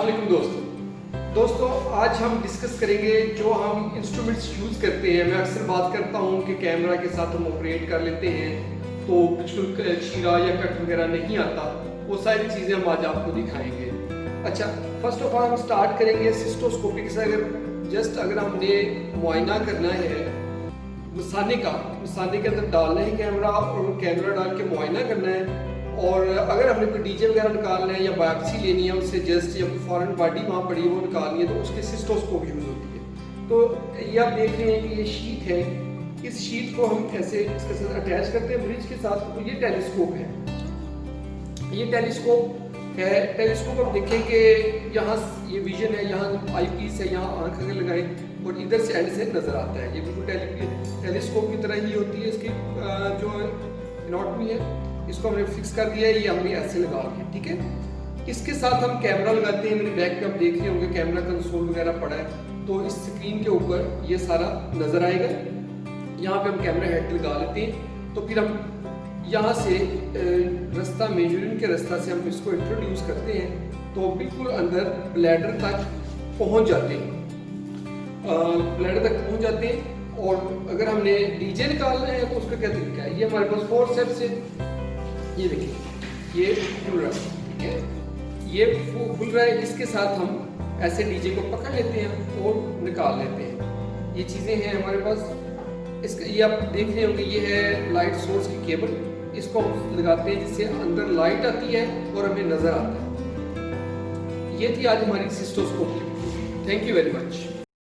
अस्सलाम वालेकुम दोस्तों, आज हम डिस्कस करेंगे जो हम इंस्ट्रूमेंट्स यूज़ करते हैं। मैं अक्सर बात करता हूँ कि कैमरा के साथ हम ऑपरेट कर लेते हैं तो बिल्कुल चीरा या कट वगैरह नहीं आता। वो सारी चीज़ें हम आज आपको दिखाएंगे। अच्छा, फर्स्ट ऑफ ऑल हम स्टार्ट करेंगे सिस्टोस्कोपिक से। अगर हमने मुआयना करना है मसाने के अंदर डालना है कैमरा और कैमरा डाल के मुआयना करना है, और अगर हमने कोई डीजे वगैरह निकालना है या बायोप्सी लेनी है उससे जस्ट या फॉरेन बॉडी वहाँ पड़ी है वो निकालनी है तो उसके सिस्टोस्कोप यूज़ होती है। तो ये आप देख रहे हैं कि ये शीट है, इस शीट को हम ऐसे इसके साथ अटैच करते हैं ब्रिज के साथ। तो ये टेलीस्कोप है, टेलीस्कोप आप देखें कि यहाँ ये विजन है, यहाँ आई पीस है, यहाँ आँख अगर लगाएं और इधर से एंड से नज़र आता है। ये बिल्कुल टेलीस्कोप की तरह ही होती है। इसकी जो एनाटॉमी है इसको हमने फिक्स कर दिया है, ये हमने ऐसे लगा दिया, ठीक है। इसके साथ हम कैमरा लगाते हैं। मेरे बैक पे आप देख रहे होंगे कैमरा कंसोल वगैरह पड़ा है, तो इस स्क्रीन के ऊपर ये सारा नज़र आएगा। यहाँ पे हम कैमरा हेड लगा लेते हैं, तो फिर हम यहाँ से रास्ता मेजरिंग के रास्ता से हम इसको इंट्रोड्यूस करते हैं तो बिल्कुल अंदर ब्लैडर तक पहुँच जाते हैं। और अगर हमने डीजे निकालना है तो उसका क्या तरीका है, ये हमारे पास 4 स्टेप से, ये देखिए ये खुल रहा है, ठीक है, ये खुल रहा है। इसके साथ हम ऐसे डीजे को पकड़ लेते हैं और निकाल लेते हैं। ये चीज़ें हैं हमारे पास। इसका ये आप देख रहे होंगे, ये है लाइट सोर्स की केबल, इसको हम लगाते हैं जिससे अंदर लाइट आती है और हमें नज़र आता है। ये थी आज हमारी सिस्टोस्कोप की। Thank you very much.